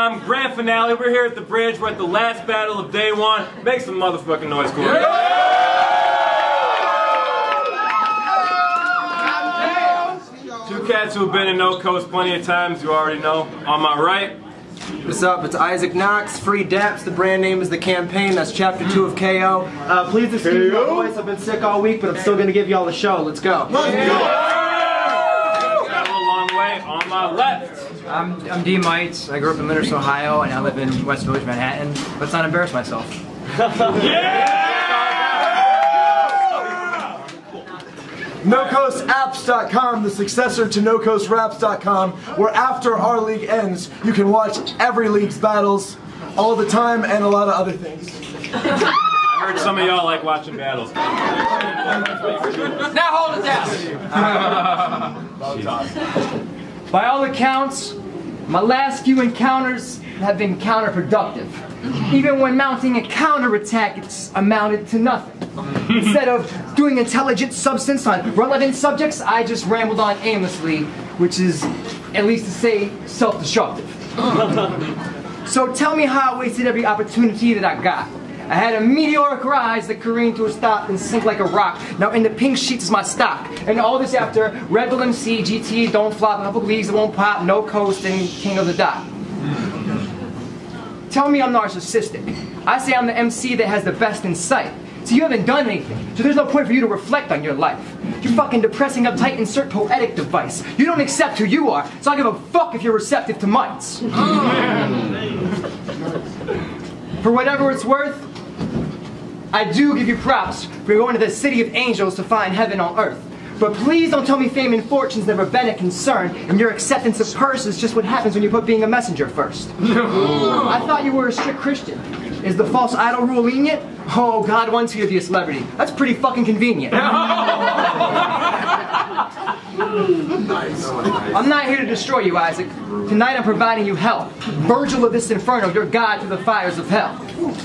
Jam grand finale. We're here at the bridge. We're at the last battle of day one. Make some motherfucking noise, cool. Two cats who have been in No Coast plenty of times, you already know. On my right. What's up? It's Isaac Knox, Free Daps. The brand name is The Campaign. That's chapter 2 of KO. Please excuse my voice. I've been sick all week, but I'm still going to give y'all a show. Let's go. Got a long way. On my left. I'm D. Mites. I grew up in Minneapolis, Ohio, and I live in West Village, Manhattan. Let's not embarrass myself. NoCoastApps.com, the successor to NoCoastRaps.com, where after our league ends, you can watch every league's battles all the time and a lot of other things. I heard some of y'all like watching battles. Now hold it down. By all accounts, my last few encounters have been counterproductive. Even when mounting a counterattack, it's amounted to nothing. Instead of doing intelligent substance on relevant subjects, I just rambled on aimlessly, which is, at least to say, self-destructive. So tell me how I wasted every opportunity that I got. I had a meteoric rise that careened to a stop and sink like a rock. Now in the pink sheets is my stock. And all this after Red Bull MC, GT, Don't Flop, Public Leagues that won't pop, No Coast, and King of the Dot. Tell me I'm narcissistic. I say I'm the MC that has the best in sight. So you haven't done anything, so there's no point for you to reflect on your life. You're fucking depressing, uptight, insert poetic device. You don't accept who you are, so I give a fuck if you're receptive to mites. For whatever it's worth, I do give you props for going to the city of angels to find heaven on earth. But please don't tell me fame and fortune's never been a concern, and your acceptance of purse is just what happens when you put being a messenger first. I thought you were a strict Christian. Is the false idol rule lenient? Oh, God wants you to be a celebrity. That's pretty fucking convenient. I'm not here to destroy you, Isaac. Tonight I'm providing you help. Virgil of this inferno, your guide through the fires of hell.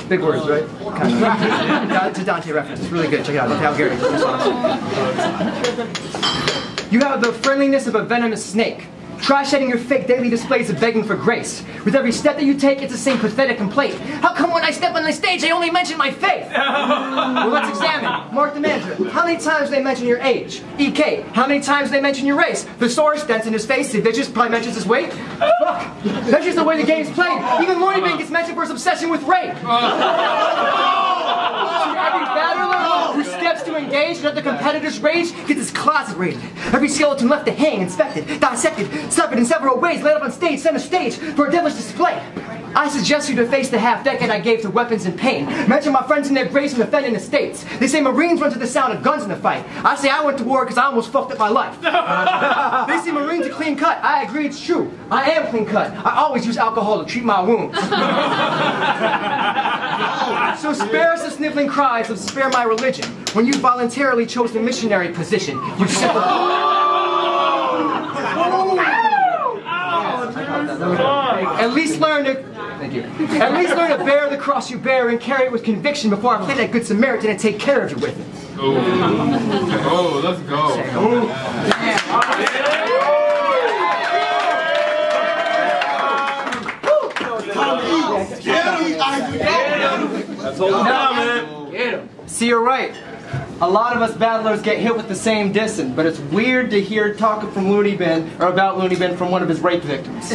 Big words, right? It's a Dante reference. It's really good. Check it out. Dante Alighieri. You have the friendliness of a venomous snake. Try shedding your fake daily displays of begging for grace. With every step that you take, it's the same pathetic complaint. How come when I step on the stage, they only mention my faith? Well, let's examine. Mark the mantra. How many times do they mention your age? EK. How many times do they mention your race? Thesaurus dents in his face. Vicious probably mentions his weight. Fuck. That's just the way the game's played. Even Morningbean gets mentioned for his obsession with rape. Every battler who steps to engage and let the competitor's rage gets his closet raided. Every skeleton left to hang, inspected, dissected, severed in several ways, laid up on stage, center stage for a devilish display. I suggest you deface the half-decade I gave to weapons and pain. Mention my friends in their graves and defending the states. They say Marines run to the sound of guns in the fight. I say I went to war because I almost fucked up my life. They say Marines are clean cut. I agree, it's true. I am clean cut. I always use alcohol to treat my wounds. So spare us the sniveling cries of spare my religion. When you voluntarily chose the missionary position, you simple... At least learn to... Thank you. At least learn to bear the cross you bear and carry it with conviction before I play that good Samaritan and take care of you with it. Oh, let's go. That's all down, man. Get him. See, you're right. A lot of us battlers get hit with the same dissing, but it's weird to hear talk from Looney Bin, or about Looney Bin from one of his rape victims.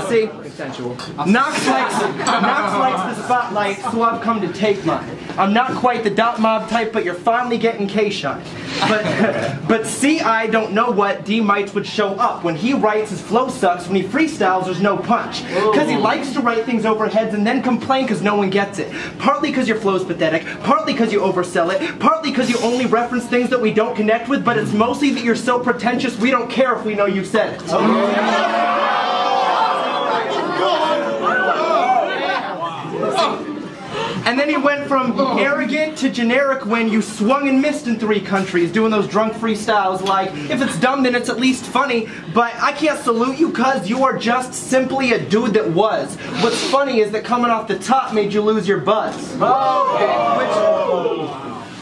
See, consensual. Knox likes the spotlight, so I've come to take mine. I'm not quite the dot mob type, but you're finally getting K-shine. But see, I don't know what D Mites would show up. When he writes, his flow sucks. When he freestyles, there's no punch. Because he likes to write things over heads and then complain because no one gets it. Partly because your flow's pathetic, partly because you oversell it, partly because you only reference things that we don't connect with, but it's mostly that you're so pretentious we don't care if we know you've said it. And then he went from arrogant to generic when you swung and missed in 3 countries, doing those drunk freestyles like, if it's dumb then it's at least funny, but I can't salute you cause you are just simply a dude that was. What's funny is that coming off the top made you lose your buzz.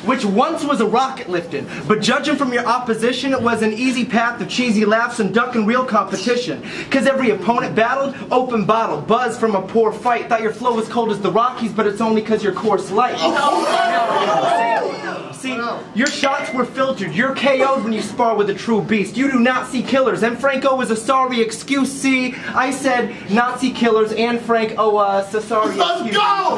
which once was a rocket lifting, but judging from your opposition, it was an easy path of cheesy laughs and ducking real competition. Cause every opponent battled, open bottle, buzz from a poor fight. Thought your flow was cold as the Rockies, but it's only cause your course light. See, your shots were filtered. You're KO'd when you spar with a true beast. You do not see killers, and Franco was a sorry excuse. See, I said Nazi killers and Frank. Oh, so sorry. Let's go!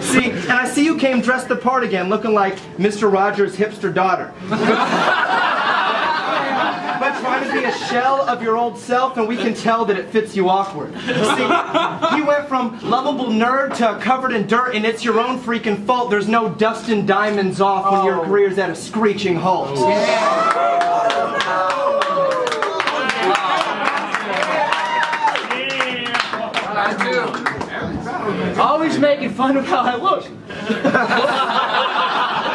See, and I see you came dressed the part again, looking like Mr. Rogers' hipster daughter. But trying to be a shell of your old self, and we can tell that it fits you awkward. See, you went from lovable nerd to covered in dirt, and it's your own freaking fault there's no dusting diamonds off when your career's at a screeching halt. Always making fun of how I look.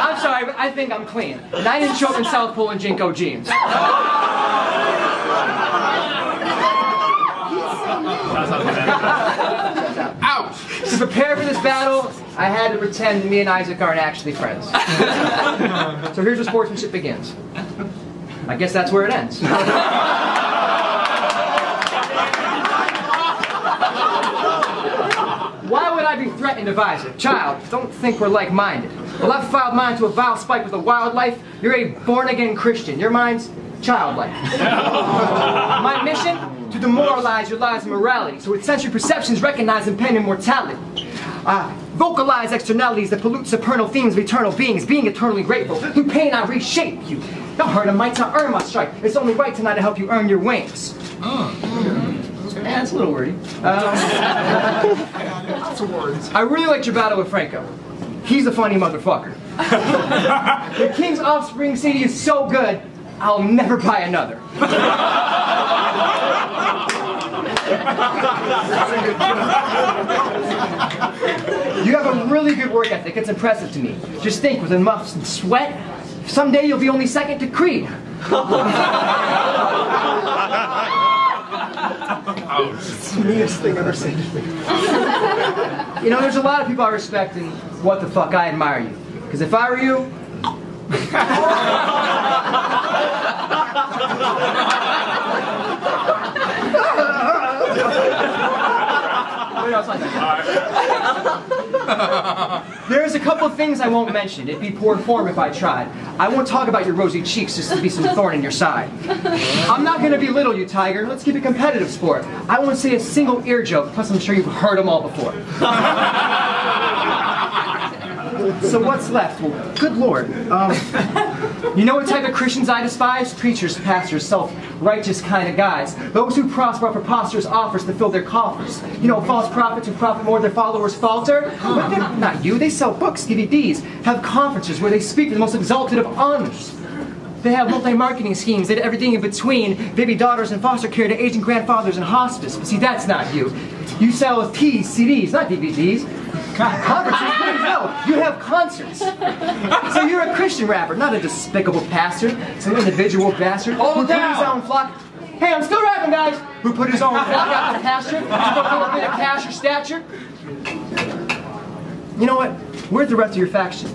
I'm sorry, but I think I'm clean. And I didn't show up in South Pole and Jinko jeans. Ouch! To prepare for this battle, I had to pretend me and Isaac aren't actually friends. So here's where sportsmanship begins. I guess that's where it ends. Why would I be threatening of Isaac? Child, don't think we're like-minded. Well, I've filed mine to a vile spike with a wildlife. You're a born-again Christian. Your mind's childlike. My mission? To demoralize your lives and morality, so with sensory perceptions recognize impending immortality. Vocalize externalities that pollute supernal themes of eternal beings, being eternally grateful. Through pain I reshape you. Don't hurt a mite to earn my strike. It's only right tonight to help you earn your wings. Yeah, it's a little wordy. I really liked your battle with Franco. He's a funny motherfucker. The King's Offspring CD is so good, I'll never buy another. You have a really good work ethic. It's impressive to me. Just think, with muffs and sweat, someday you'll be only second to Creed. It's the meanest thing ever said to me. You know, there's a lot of people I respect, and what the fuck, I admire you. Because if I were you... There's a couple of things I won't mention. It'd be poor form if I tried. I won't talk about your rosy cheeks just to be some thorn in your side. I'm not going to belittle you, Tiger. Let's keep it competitive sport. I won't say a single ear joke, plus I'm sure you've heard them all before. So what's left? Well, good Lord. You know what type of Christians I despise? Preachers, pastors, self-righteous kind of guys. Those who prosper off preposterous offers to fill their coffers. You know, false prophets who profit more their followers falter. But they're not you. They sell books, DVDs, have conferences where they speak to the most exalted of honors. They have multi-marketing schemes. They did everything in between baby daughters and foster care to aging grandfathers in hospice. But see, that's not you. You sell teas, CDs, not DVDs. Conferences, please no. You have concerts. So you're a Christian rapper, not a despicable pastor. Some individual bastard who put his own flock. Hey, I'm still rapping, guys. Who put his own flock out to pasture? Just for a little bit of cash or stature. You know what? Where's the rest of your faction?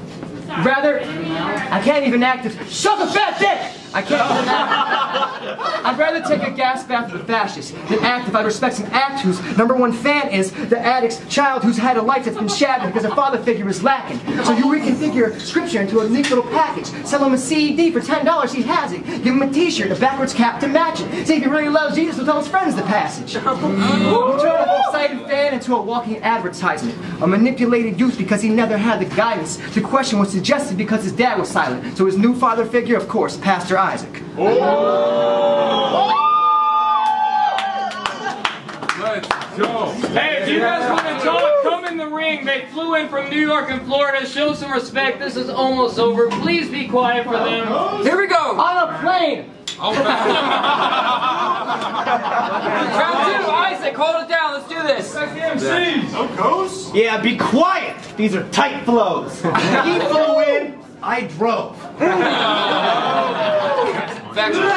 Rather, I can't even act if... Shut the fat dick! I can't even act. I'd rather take a gas bath with a fascist than act if I respect some act whose #1 fan is the addict's child who's had a life that's been shattered because a father figure is lacking. So you reconfigure scripture into a neat little package. Sell him a CD for $10, he has it. Give him a t-shirt, a backwards cap to match it. See if he really loves Jesus, he'll tell his friends the passage. You turn an excited fan into a walking advertisement. A manipulated youth because he never had the guidance to question what's suggested because his dad was silent. So his new father figure, of course, Pastor Isaac. Let's go. Hey, if you guys want to talk, come in the ring. They flew in from New York and Florida. Show some respect. This is almost over. Please be quiet for them. Here we go! On a plane! Round 2, Isaac, hold it down. Let's do this. Yeah, be quiet. These are tight flows. He flew in, I drove. Factual.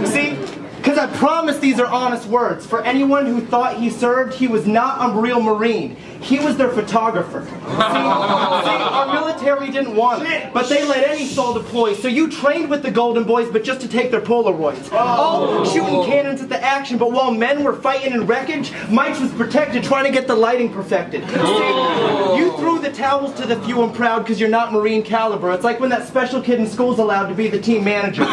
See, Because I promise these are honest words. For anyone who thought he served, he was not a real Marine. He was their photographer. See, our military didn't want it, but they let any soul deploy. So you trained with the Golden Boys, but just to take their Polaroids. All shooting cannons at the action, but while men were fighting in wreckage, Mike's was protected, trying to get the lighting perfected. See, you threw the towels to the few and proud because you're not Marine caliber. It's like when that special kid in school's allowed to be the team manager.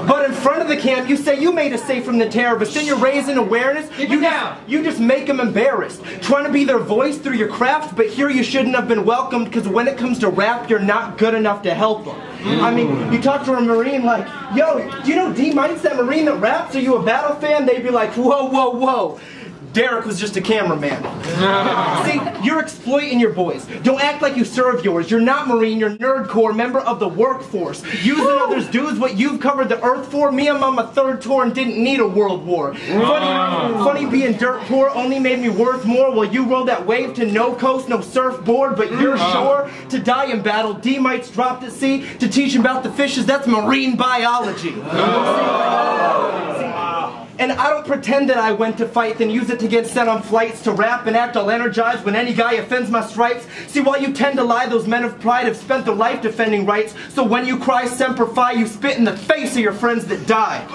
But in front of the camp, you say you made us safe from the terrorists. Then you're raising awareness. You just make them embarrassed. Trying to be their voice through your craft, but here you shouldn't have been welcomed because when it comes to rap, you're not good enough to help them. I mean, you talk to a Marine like, yo, do you know D-Mike's that Marine that raps? Are you a battle fan? They'd be like, whoa, whoa, whoa. Derek was just a cameraman. See, you're exploiting your boys. Don't act like you serve yours. You're not Marine, you're nerdcore, member of the workforce. Using others' dues what you've covered the earth for. Me, I'm on my 3rd tour and didn't need a world war. Funny being dirt poor only made me worth more while you rode that wave to no coast, no surfboard, but you're sure to die in battle. D-Mites dropped at sea to teach about the fishes. That's marine biology. And I don't pretend that I went to fight, then use it to get sent on flights to rap and act all energized when any guy offends my stripes. See, while you tend to lie, those men of pride have spent their life defending rights. So when you cry Semper Fi, you spit in the face of your friends that died.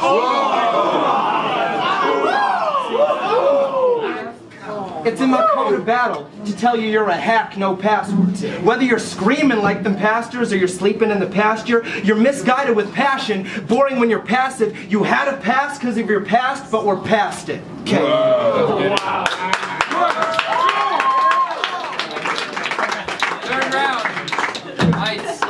It's in my code of battle to tell you you're a hack, no passwords. Whether you're screaming like them pastors or you're sleeping in the pasture, you're misguided with passion, boring when you're passive. You had a pass because of your past, but we're past it. Okay. Wow. Third round. Nice.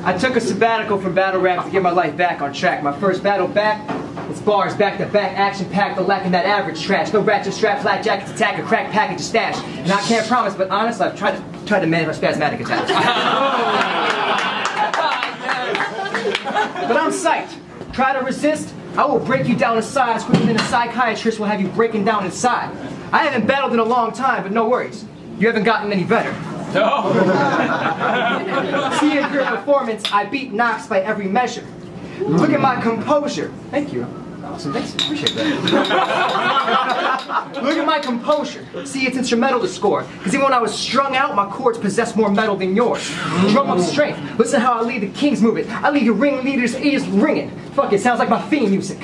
I took a sabbatical from battle rap to get my life back on track. My first battle back, it's bars back to back, action packed, but lacking that average trash. No ratchet strap, flat jackets, attack, a crack package of stash. And I can't promise, but honestly, I've tried to manage my spasmodic attacks. But I'm psyched. Try to resist, I will break you down in size quicker than a psychiatrist will have you breaking down inside. I haven't battled in a long time, but no worries. You haven't gotten any better. No. See a great performance, I beat Knox by every measure. Look at my composure. Thank you. Awesome, thanks, appreciate that. Look at my composure. See, it's instrumental to score. Because even when I was strung out, my chords possess more metal than yours. Drum up strength. Listen how I lead the king's movement. I leave your ringleaders' ears ringing. Fuck, it sounds like my theme music.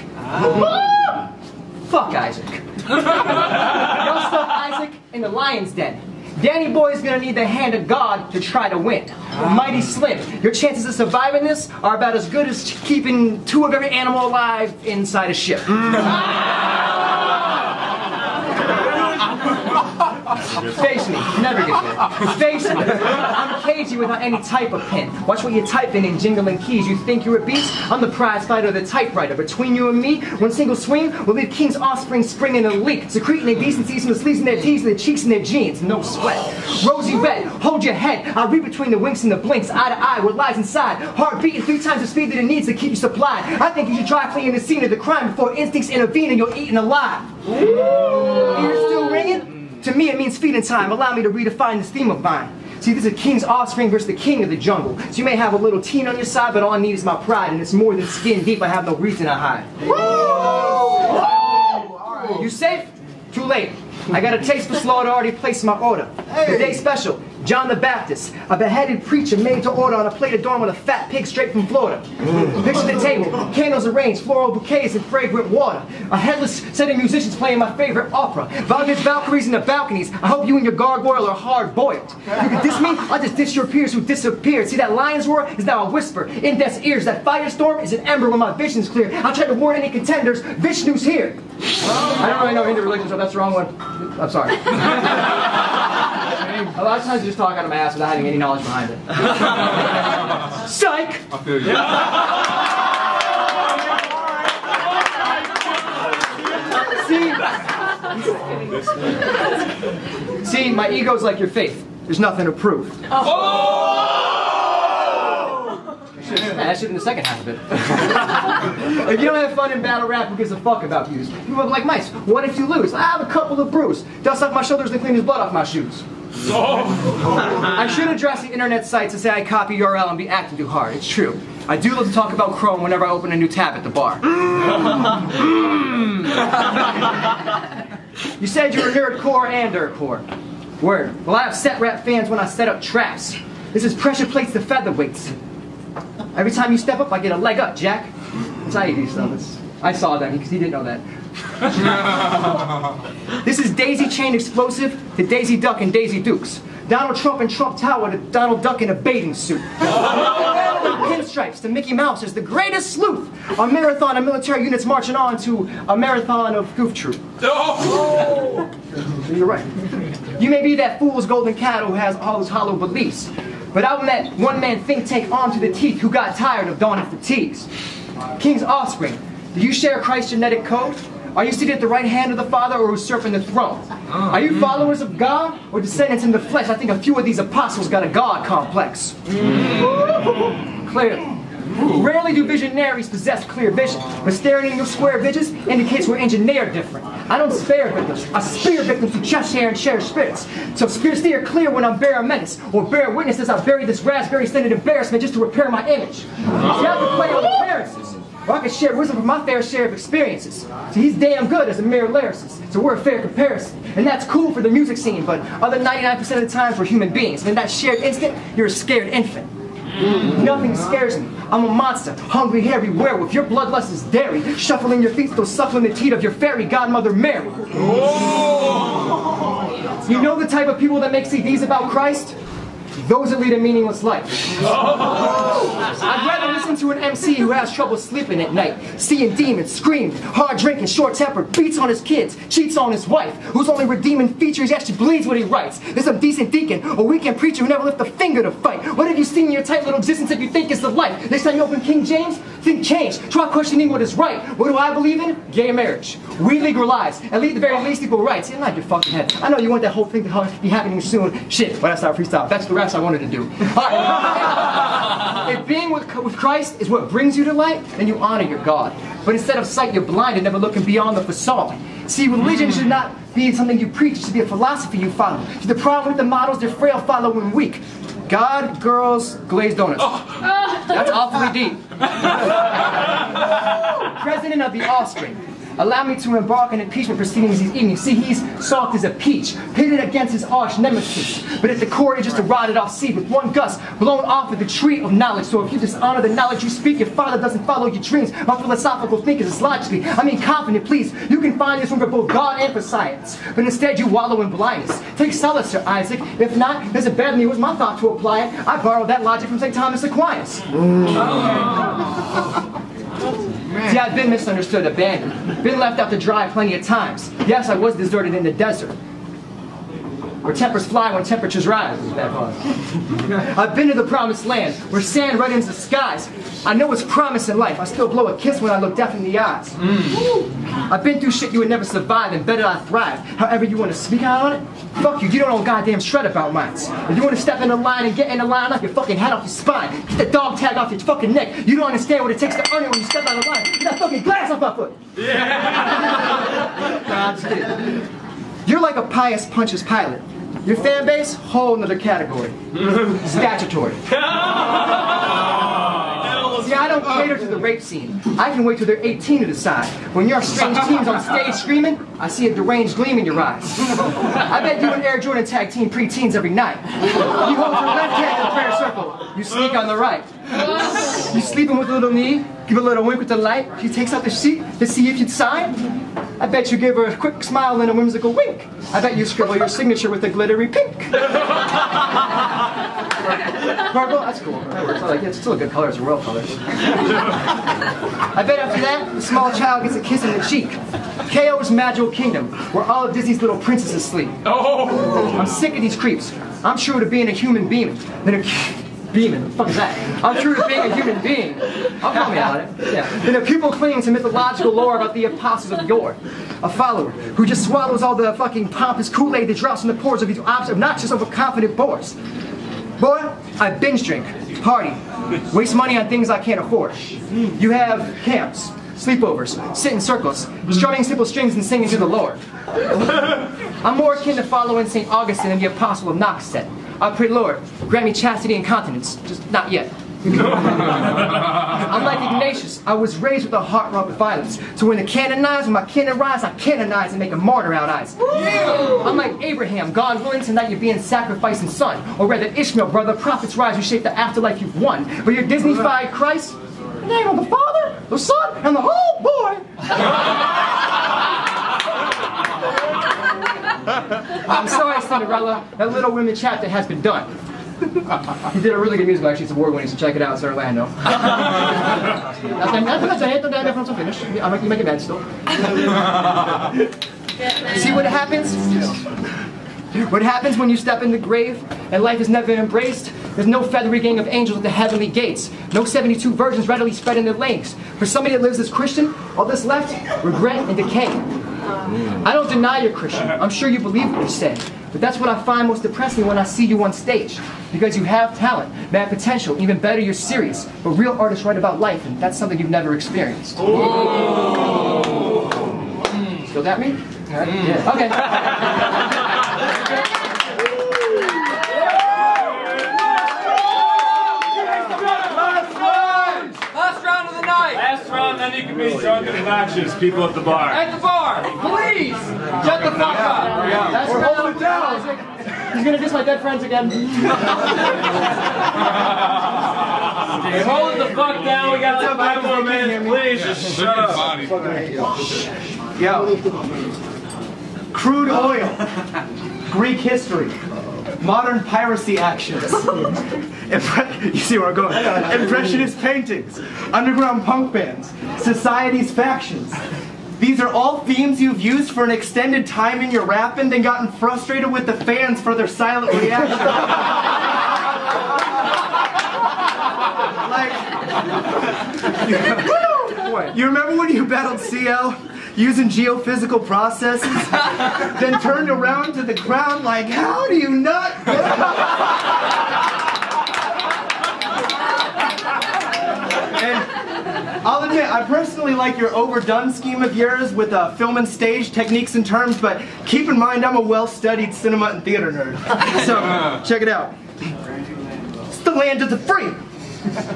Fuck Isaac. Y'all stuck Isaac in the lion's den. Danny Boy's gonna need the hand of God to try to win. Mighty slim. Your chances of surviving this are about as good as keeping 2 of every animal alive inside a ship. Face me, never get there. Face me, I'm cagey without any type of pen. Watch what you're typing in jingling keys. You think you're a beast? I'm the prize fighter of the typewriter. Between you and me, one single swing will leave King's offspring springing in a leak, secreting their decencies from the sleeves in their teeth and their cheeks and their jeans. No sweat. Rosy red, hold your head. I read between the winks and the blinks, eye to eye, what lies inside. Heart beating 3 times the speed that it needs to keep you supplied. I think you should try fleeing the scene of the crime before instincts intervene and you're eaten alive. Ears still ringing? To me, it means feeding time. Allow me to redefine this theme of mine. See, this is a king's offspring versus the king of the jungle. So you may have a little teen on your side, but all I need is my pride, and it's more than skin deep. I have no reason to hide. Woo! You safe? Too late. I got a taste for slaughter, already placed my order. The day special, John the Baptist, a beheaded preacher made to order on a plate adorned with a fat pig straight from Florida. Picture the table, candles arranged, floral bouquets and fragrant water. A headless set of musicians playing my favorite opera. Wagner's Valkyries in the balconies. I hope you and your gargoyle are hard-boiled. You can diss me, I'll just diss your peers who disappeared. See, that lion's roar is now a whisper in death's ears. That firestorm is an ember when my vision's clear. I'll try to warn any contenders, Vishnu's here. I don't really know Hindu religion, so that's the wrong one. I'm sorry. A lot of times I just talk out of my ass without having any knowledge behind it. Psych! I feel you. See, my ego's like your faith. There's nothing to prove. Oh! That shit in the second half of it. If you don't have fun in battle rap, who gives a fuck about views? You look like mice. What if you lose? I have a couple of brews. Dust off my shoulders and clean his blood off my shoes. I should address the internet sites and say I copy URL and be acting too hard. It's true. I do love to talk about Chrome whenever I open a new tab at the bar. You said you were nerdcore and dirtcore. Word. Well, I have set rap fans when I set up traps. This is pressure plates to featherweights. Every time you step up, I get a leg up, Jack. That's how you do stuff. I saw that because he didn't know that. This is Daisy Chain Explosive to Daisy Duck and Daisy Dukes. Donald Trump and Trump Tower to Donald Duck in a bathing suit. Pinstripes to Mickey Mouse is the greatest sleuth. A marathon of military units marching on to a marathon of goof troop. Oh. You're right. You may be that fool's golden cat who has all his hollow beliefs, but I'm that one-man think tank armed to the teeth who got tired of donning fatigues. King's offspring, do you share Christ's genetic code? Are you seated at the right hand of the Father or usurping the throne? Are you followers of God or descendants in the flesh? I think a few of these apostles got a God complex. Clearly. Rarely do visionaries possess clear vision, but staring in your square visions indicates we're engineered different. I don't spare victims. I spear victims who chest hair and share spirits. So steer clear when I'm bear a menace, or bear witness as I bury this raspberry-scented embarrassment just to repair my image. You have to play on appearances. Or I can share wisdom from my fair share of experiences. So he's damn good as a mere lyricist, so we're a fair comparison. And that's cool for the music scene, but other 99% of the times we're human beings. And in that shared instant, you're a scared infant. Nothing scares me. I'm a monster, hungry, hairy werewolf. Your bloodlust is dairy, shuffling your feet, still suckling the teat of your fairy godmother Mary. You know the type of people that make CDs about Christ? Those that lead a meaningless life. I'd rather listen to an MC who has trouble sleeping at night, seeing demons, screaming, hard drinking, short-tempered, beats on his kids, cheats on his wife, whose only redeeming feature is he actually believes what he writes. There's some decent deacon or weekend preacher who never lift a finger to fight. What have you seen in your tight little existence if you think it's the life? Next time you open King James, think change. Try questioning what is right. What do I believe in? Gay marriage. We legalize. At least the very least equal rights. It's not your fucking head. I know you want that whole thing to be happening soon. Shit, but that's our freestyle. That's the rest I wanted to do. Alright. If being with Christ is what brings you to light, then you honor your God. But instead of sight, you're blind and never looking beyond the facade. See, religion should not be something you preach. It should be a philosophy you follow. See, the problem with the models, they're frail, follow, and weak. God, girls, glazed donuts. That's awfully deep. President of the Offspring. Allow me to embark on impeachment proceedings this evening. See, he's soft as a peach, pitted against his arch nemesis. But at the core, he's just a rotted off seed with one gust blown off of the tree of knowledge. So if you dishonor the knowledge you speak, your father doesn't follow your dreams. My philosophical thinkers is logically, confident, please. You can find this room for both God and for science. But instead, you wallow in blindness. Take solace, Sir Isaac. If not, there's a bad news. My thought to apply it. I borrowed that logic from St. Thomas Aquinas. See, I've been misunderstood, abandoned, been left out to dry plenty of times. Yes, I was deserted in the desert, where tempers fly when temperatures rise. I've been to the promised land, where sand reddens the skies. I know it's promise in life. I still blow a kiss when I look death in the eyes. I've been through shit you would never survive, and better I thrive. However you want to speak out on it, fuck you. You don't know a goddamn shred about mines. If you want to step in the line and get in the line, knock your fucking head off your spine. Get the dog tag off your fucking neck. You don't understand what it takes to earn it when you step out of line. Get that fucking glass off my foot. Yeah. Nah, I'm just kidding. You're like a pious Punch's pilot. Your fan base, whole another category. Statutory. See, I don't cater to the rape scene. I can wait till they're 18 to decide. When you're strange teams on stage screaming, I see a deranged gleam in your eyes. I bet you and Air Jordan tag team pre-teens every night. You hold your left hand in the prayer circle. You sneak on the right. You sleeping with a little knee, give a little wink with the light. She takes out the sheet to see if you'd sign. I bet you give her a quick smile and a whimsical wink. I bet you scribble your signature with a glittery pink. Purple? That's cool. That works. I like it. It's still a good color. It's a royal color. I bet after that, the small child gets a kiss in the cheek. KO's Magical Kingdom, where all of Disney's little princesses sleep. I'm sick of these creeps. I'm true to being a human being. Beaming. What the fuck is that? I'm true to being a human being. I'll call me out on it. Yeah. Then a pupil clinging to mythological lore about the apostles of yore. A follower who just swallows all the fucking pompous Kool-Aid that drops in the pores of these obnoxious, overconfident bores. Boy, I binge drink, party, waste money on things I can't afford. You have camps, sleepovers, sit in circles, strumming simple strings and singing to the Lord. I'm more akin to following St. Augustine and the Apostle of Knox said. I pray, Lord, grant me chastity and continence, just not yet. I'm like Ignatius. I was raised with a heart wrought with violence. So when the canonize, when my cannon rise, I canonize and make a martyr out eyes. I'm like Abraham, God willing, tonight you're being sacrificed in son. Or rather Ishmael, brother, prophets rise, you shape the afterlife you've won. But you're Disney-fied Christ, in the name of the Father, the Son, and the whole boy. I'm sorry, Cinderella, that Little Women chapter has been done. He did a really good musical, actually. It's award-winning, so check it out. It's Orlando. That's it. Don't finish. You make it bad still. See what happens? What happens when you step in the grave and life is never embraced? There's no feathery gang of angels at the heavenly gates. No 72 virgins readily spread in their legs. For somebody that lives as Christian, all that's left, regret and decay. I don't deny you're Christian. I'm sure you believe what you say. But that's what I find most depressing when I see you on stage. Because you have talent, mad potential, even better, you're serious. But real artists write about life, and that's something you've never experienced. Still got me? Yeah. Okay. Last round of the night. Last round, then you can be drunk and obnoxious. People at the bar. At the bar, please shut the fuck up. That's We're holding it down. He's gonna diss my dead friends again. Hey, hold it the fuck down. We got like 5 more minutes. Please, just shut up. Yo. Crude oil. Greek history. Modern piracy actions. You see where I'm going. Impressionist paintings. Underground punk bands. Society's factions. These are all themes you've used for an extended time in your rapping and gotten frustrated with the fans for their silent reaction. You remember when you battled CL using geophysical processes? Then turned around to the crowd like, how do you not? And I'll admit, I personally like your overdone scheme of yours with film and stage techniques and terms, but keep in mind I'm a well-studied cinema and theater nerd. So, check it out. It's the land of the free.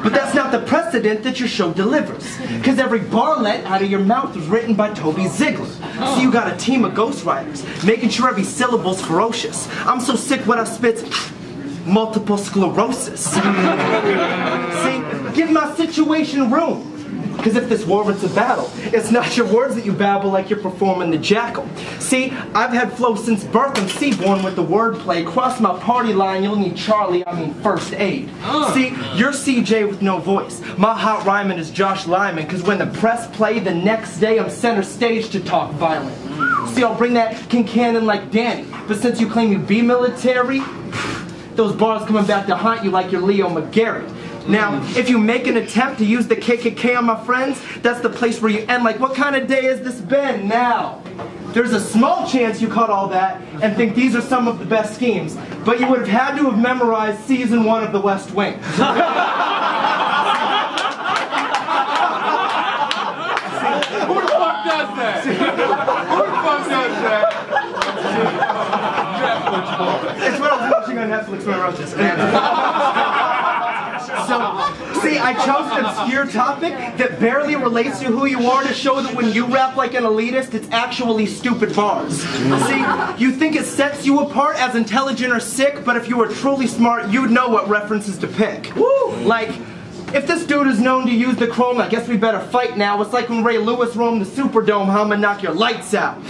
But that's not the precedent that your show delivers. Because every barlet out of your mouth was written by Toby Ziegler. So you got a team of ghostwriters, making sure every syllable's ferocious. I'm so sick what I spit's multiple sclerosis. See, give my situation room. Because if this warrants a battle, it's not your words that you babble like you're performing the jackal. See, I've had flow since birth and seaborn with the wordplay. Cross my party line, you'll need Charlie, I mean first aid. See, you're CJ with no voice. My hot rhyming is Josh Lyman, because when the press play, the next day I'm center stage to talk violent. See, I'll bring that King Cannon like Danny, but since you claim you be military, those bars coming back to haunt you like you're Leo McGarry. Now, if you make an attempt to use the KKK on my friends, that's the place where you end like, what kind of day has this been now? There's a small chance you caught all that and think these are some of the best schemes, but you would have had to have memorized season 1 of The West Wing. Who the fuck does that? Who the fuck does that? It's what I was watching on Netflix when I wrote this. So, see, I chose an obscure topic that barely relates to who you are to show that when you rap like an elitist, it's actually stupid bars. See, you think it sets you apart as intelligent or sick, but if you were truly smart, you'd know what references to pick. Like, if this dude is known to use the chrome, I guess we better fight now. It's like when Ray Lewis roamed the Superdome, how I'm gonna knock your lights out.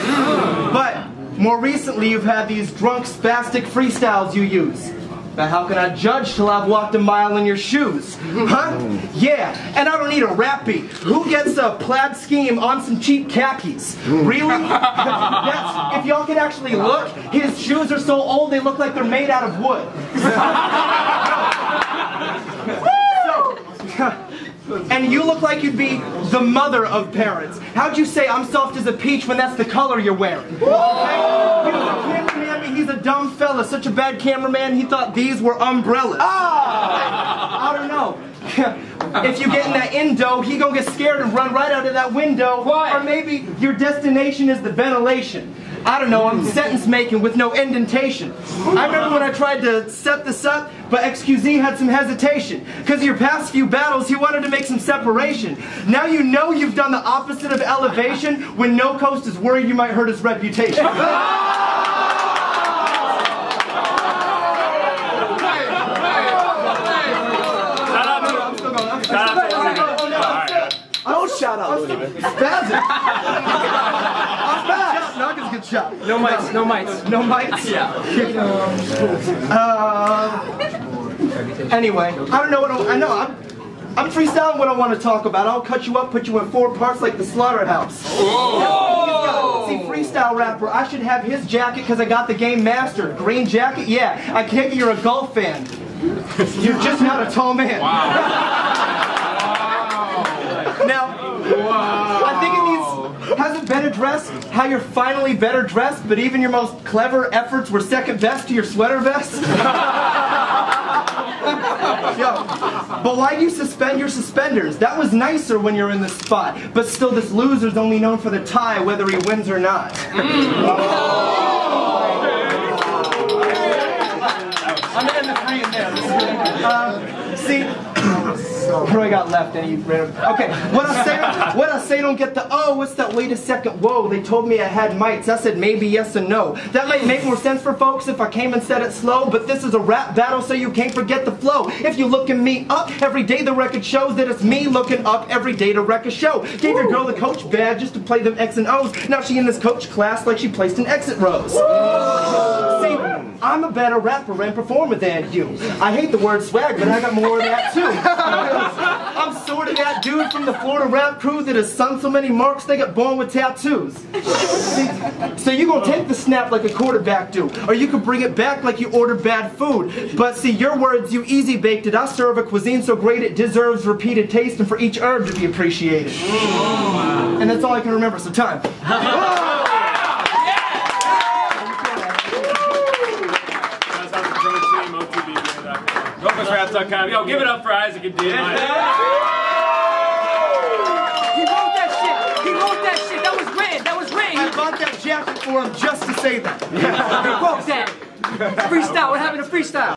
But more recently, you've had these drunk, spastic freestyles you use. But how can I judge till I've walked a mile in your shoes? Huh? Yeah, and I don't need a rap beat. Who gets a plaid scheme on some cheap khakis? Really? Yes, if y'all can actually look, his shoes are so old they look like they're made out of wood. And you look like you'd be the mother of parents. How'd you say I'm soft as a peach when that's the color you're wearing? Okay? He was a cameraman, he's a dumb fella, such a bad cameraman, he thought these were umbrellas. I don't know. If you get in that indo, he gonna get scared and run right out of that window. What? Or maybe your destination is the ventilation. I don't know, I'm sentence making with no indentation. I remember when I tried to set this up, but XQZ had some hesitation. Because of your past few battles, he wanted to make some separation. Now you know you've done the opposite of elevation when No Coast is worried you might hurt his reputation. Don't shout out, Looney Bin. Spazzing. I'm fast. Knock is a good shot. No mites, no mites. No mites? Yeah. Anyway, I don't know what I'm freestyling what I want to talk about. I'll cut you up, put you in 4 parts like the slaughterhouse. Whoa. See, freestyle rapper, I should have his jacket because I got the game mastered. Green jacket? Yeah. I take it you're a golf fan. You're just not a tall man. Wow. Now, I think it needs, hasn't been addressed how you're finally better dressed, but even your most clever efforts were second best to your sweater vest. Yo, but why do you suspend your suspenders? That was nicer when you're in the spot, but still this loser's only known for the tie, whether he wins or not. I'm in the 3 in there. See, what do I got left? Any random? Okay, what I say don't get the oh, what's that? Wait a second, whoa, they told me I had mites. I said maybe yes and no. That might make more sense for folks if I came and said it slow, but this is a rap battle so you can't forget the flow. If you looking me up, every day the record shows that it's me looking up every day to wreck a show. Gave your girl the coach badge just to play them X and O's. Now she in this coach class like she placed in exit rows. See, I'm a better rapper and performer than you. I hate the word swag, but I got more of that too. I'm sort of that dude from the Florida rap crew that has sung so many marks they got born with tattoos. See, so you gonna take the snap like a quarterback do, or you could bring it back like you ordered bad food. But see, your words, you easy baked it. I serve a cuisine so great it deserves repeated taste and for each herb to be appreciated. And that's all I can remember, so time. Rockford.com. Yo, give it up for Isaac and D. He wrote that shit. That was written. That was written. I bought that jacket for him just to say that. He wrote that. Freestyle. What happened to freestyle?